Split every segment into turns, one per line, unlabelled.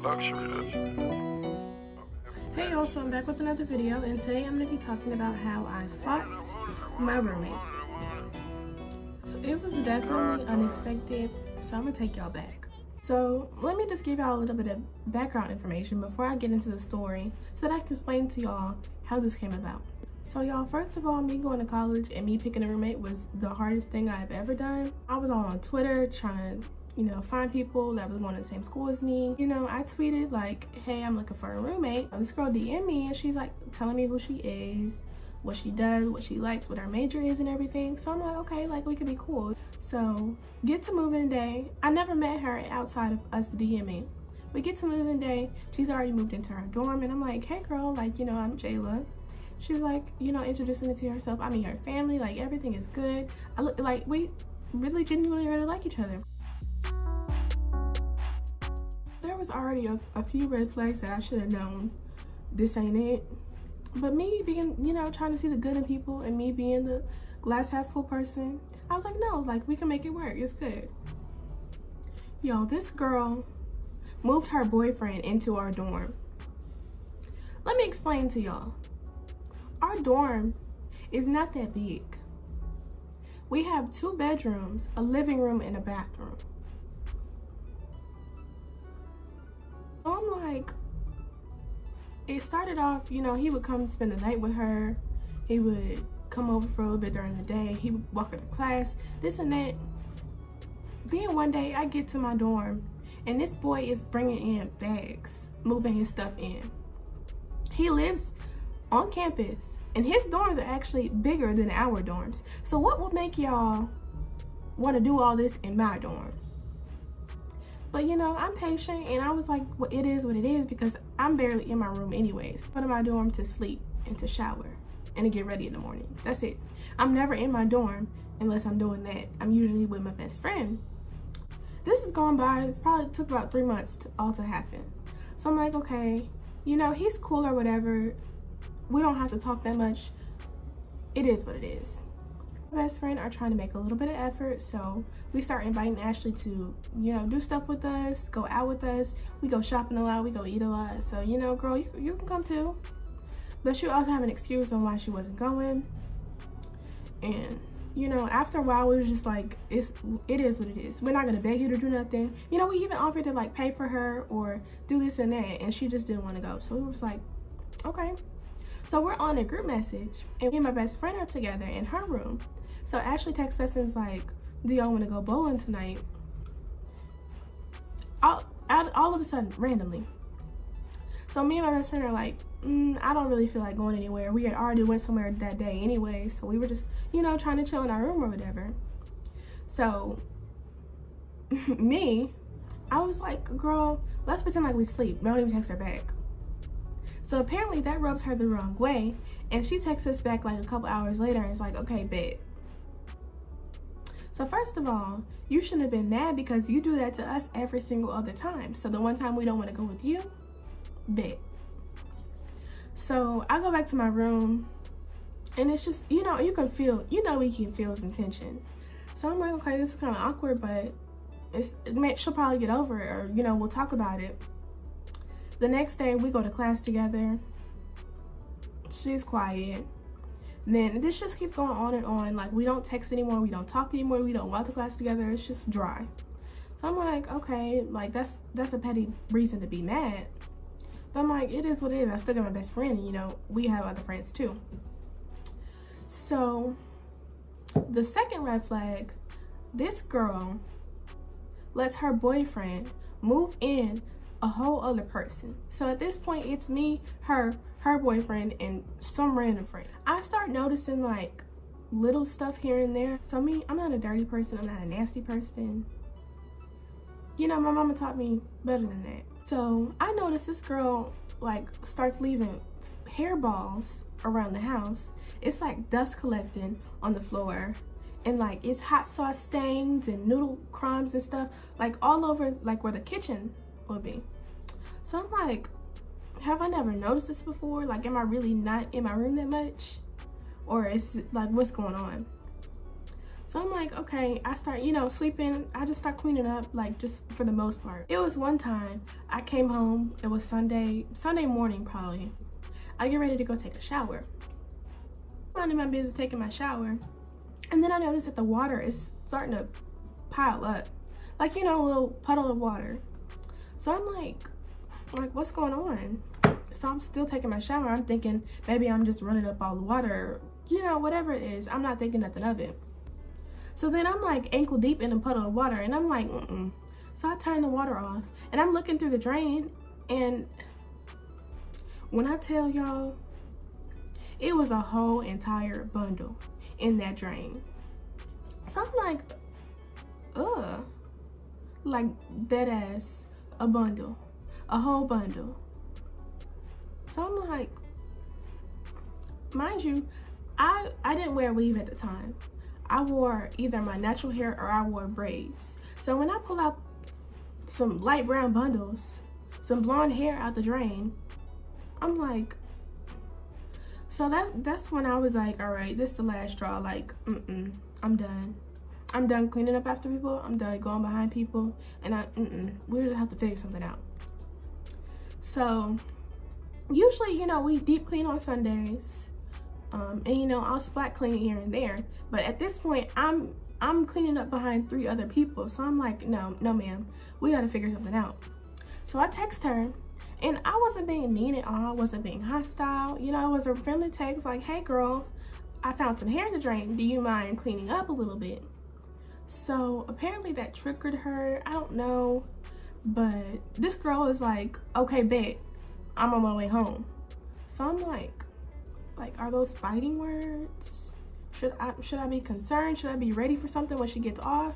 luxury that
Hey y'all, so I'm back with another video, and today I'm going to be talking about how I fought my roommate. So it was definitely unexpected, so I'm going to take y'all back. So let me just give y'all a little bit of background information before I get into the story so that I can explain to y'all how this came about. So y'all, first of all, me going to college and me picking a roommate was the hardest thing I've ever done. I was all on Twitter trying to find people that was going to the same school as me. I tweeted like, hey, I'm looking for a roommate. This girl DM'd me and she's like telling me who she is, what she does, what she likes, what her major is and everything. So I'm like, okay, like we could be cool. So get to moving day. I never met her outside of us DMing. We get to moving day. She's already moved into her dorm and I'm like, hey girl, like, I'm Jayla. She's like, introducing me to herself. I mean, her family, like everything is good. I look like we really genuinely really like each other. There was already a few red flags that I should have known this ain't it. But me being, trying to see the good in people and me being the glass half full person, I was like, no, like we can make it work. It's good. Yo, this girl moved her boyfriend into our dorm. Let me explain to y'all. Our dorm is not that big. We have 2 bedrooms, a living room, and a bathroom. So I'm like, it started off, he would come spend the night with her. He would come over for a little bit during the day. He would walk her to class, this and that. Then one day I get to my dorm and this boy is bringing in bags, moving his stuff in. He lives on campus and his dorms are actually bigger than our dorms. So what would make y'all want to do all this in my dorm? But I'm patient and I was like, well, it is what it is because I'm barely in my room anyways. Go to my dorm to sleep and to shower and to get ready in the morning. That's it. I'm never in my dorm unless I'm doing that. I'm usually with my best friend. This is going by, it probably took about 3 months to happen. So I'm like, okay, he's cool or whatever. We don't have to talk that much. It is what it is. My best friend are trying to make a little bit of effort, so we start inviting Ashley to, do stuff with us, go out with us. We go shopping a lot, we go eat a lot. So, girl, you can come too. But she also have an excuse on why she wasn't going. And, after a while, we were just like, it is what it is. We're not gonna beg you to do nothing. We even offered to like pay for her or do this and that, and she just didn't want to go. So we was like, okay. So we're on a group message and me and my best friend are together in her room. So Ashley texts us and is like, do y'all want to go bowling tonight? All of a sudden, randomly. So me and my best friend are like, I don't really feel like going anywhere. We had already went somewhere that day anyway. So we were just, trying to chill in our room or whatever. So I was like, girl, let's pretend like we sleep. Don't even text her back. So apparently that rubs her the wrong way. And she texts us back like a couple hours later and is like, okay, bet. So first of all, you shouldn't have been mad because you do that to us every single other time. So the one time we don't want to go with you, bet. So I go back to my room and it's just, you can feel, we can feel his intention. So I'm like, okay, this is kind of awkward, but she'll probably get over it or, we'll talk about it. The next day we go to class together. She's quiet. Then this just keeps going on and on. Like we don't text anymore, we don't talk anymore, we don't walk to class together. It's just dry. So I'm like, okay, like that's a petty reason to be mad. But I'm like, it is what it is. I still got my best friend, and we have other friends too. So the second red flag, this girl lets her boyfriend move in a whole other person. So at this point, it's me, her boyfriend, and some random friend. I start noticing like little stuff here and there. So I'm not a dirty person, I'm not a nasty person. My mama taught me better than that. So I noticed this girl like starts leaving hairballs around the house. It's like dust collecting on the floor and like it's hot sauce stains and noodle crumbs and stuff like all over like where the kitchen would be. So I'm like, have I never noticed this before? Like, am I really not in my room that much? Or is it like, what's going on? So I'm like, okay, I start, you know, sleeping. I just start cleaning up, like, just for the most part. It was one time I came home. It was Sunday morning probably. I get ready to go take a shower. I'm minding my business taking my shower. And then I noticed that the water is starting to pile up. Like, you know, a little puddle of water. So I'm like, what's going on? So I'm still taking my shower. I'm thinking maybe I'm just running up all the water, you know, whatever it is. I'm not thinking nothing of it. So then I'm like ankle deep in a puddle of water, and I'm like, So I turn the water off, and I'm looking through the drain, and when I tell y'all, it was a whole entire bundle in that drain. So I'm like, ugh, like dead ass, a bundle, a whole bundle. So I'm like, mind you, I didn't wear a weave at the time. I wore either my natural hair or I wore braids. So when I pull out some light brown bundles, some blonde hair out the drain, I'm like, so that's when I was like, all right, this is the last straw. Like, I'm done. I'm done cleaning up after people. I'm done going behind people. And we just have to figure something out. So usually, you know, we deep clean on Sundays. And you know, I'll splat clean here and there, but at this point I'm cleaning up behind 3 other people. So I'm like, no ma'am, we got to figure something out. So I text her, and I wasn't being mean at all. I wasn't being hostile, you know. It was a friendly text like, hey girl, I found some hair in the drain, do you mind cleaning up a little bit? So apparently that triggered her, I don't know, but this girl is like, okay, bet, I'm on my way home. So I'm like, are those fighting words? Should I be concerned? Should I be ready for something when she gets off?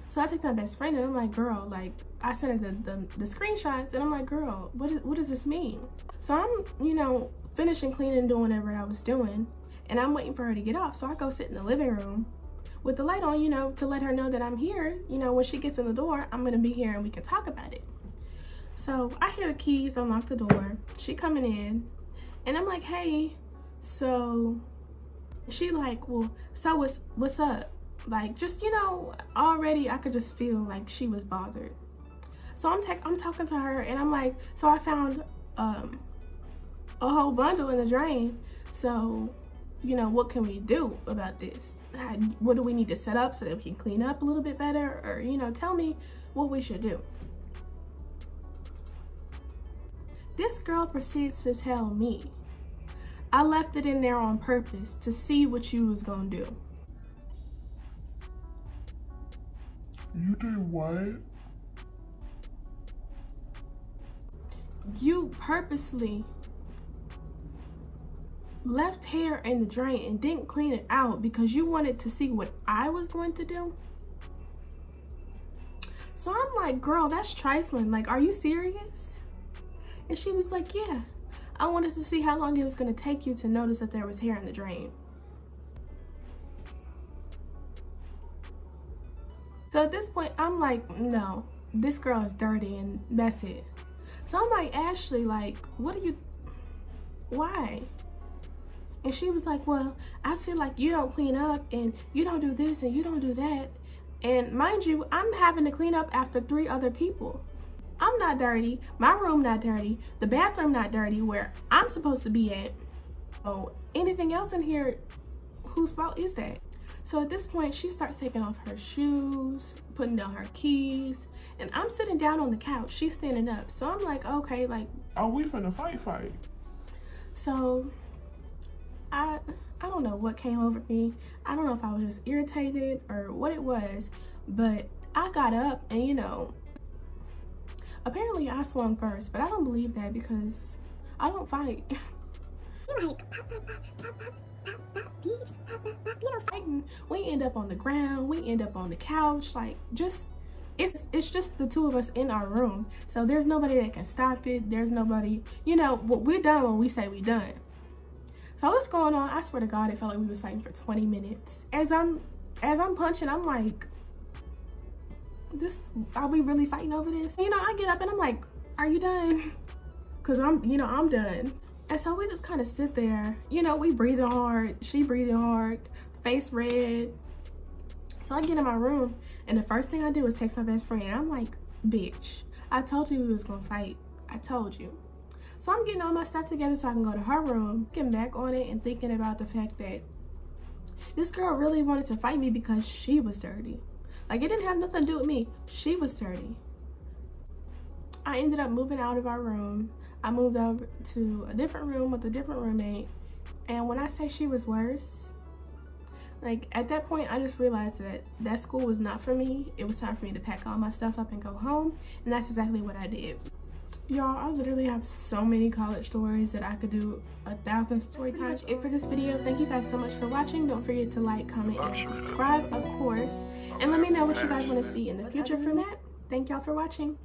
So I text my best friend, and I'm like, girl, like, I sent her the screenshots, and I'm like, girl, what does this mean? So I'm, you know, finishing cleaning, doing whatever I was doing, and I'm waiting for her to get off. So I go sit in the living room with the light on, you know, to let her know that I'm here. You know, when she gets in the door, I'm gonna be here and we can talk about it. So I hear the keys, unlock the door, she coming in, and I'm like, hey. So she like, well, so what's up? Like, just, you know, already I could just feel like she was bothered. So I'm talking to her, and I'm like, so I found a whole bundle in the drain. So, you know, what can we do about this? What do we need to set up so that we can clean up a little bit better? Or, you know, tell me what we should do. This girl proceeds to tell me, I left it in there on purpose to see what you was gonna do.
You did what?
You purposely left hair in the drain and didn't clean it out because you wanted to see what I was going to do? So I'm like, girl, that's trifling. Like, are you serious? And she was like, yeah. I wanted to see how long it was going to take you to notice that there was hair in the drain. So at this point, I'm like, no, this girl is dirty and that's it. So I'm like, Ashley, like, why? And she was like, well, I feel like you don't clean up and you don't do this and you don't do that. And mind you, I'm having to clean up after 3 other people. I'm not dirty, my room not dirty, the bathroom not dirty where I'm supposed to be at. Oh, anything else in here, whose fault is that? So at this point, she starts taking off her shoes, putting down her keys, and I'm sitting down on the couch, she's standing up. So I'm like, okay, like,
are we finna fight?
So I don't know what came over me. I don't know if I was just irritated or what it was, but I got up and, you know, apparently I swung first, but I don't believe that because I don't fight.
You're like, pop, pop, pop, pop, pop, pop, pop, bitch, pop, pop, pop, you know,
fighting. We end up on the ground, we end up on the couch, like, just, it's just the 2 of us in our room. So there's nobody that can stop it. There's nobody, you know, we're done when we say we done. So what's going on? I swear to God, it felt like we was fighting for 20 minutes. As I'm punching, I'm like, are we really fighting over this? You know, I get up and I'm like, are you done? Cause I'm done. And so we just kind of sit there, you know, we breathing hard, she breathing hard, face red. So I get in my room, and the first thing I do is text my best friend. I'm like, bitch, I told you we was gonna fight. I told you. So I'm getting all my stuff together so I can go to her room, getting back on it and thinking about the fact that this girl really wanted to fight me because she was dirty. Like, it didn't have nothing to do with me. She was dirty. I ended up moving out of our room. I moved over to a different room with a different roommate. And when I say she was worse, like, at that point, I just realized that that school was not for me. It was time for me to pack all my stuff up and go home. And that's exactly what I did. Y'all, I literally have so many college stories that I could do 1,000 story times. That's it for this video. Thank you guys so much for watching. Don't forget to like, comment, and subscribe, of course. And let me know what you guys want to see in the future from that. Thank y'all for watching.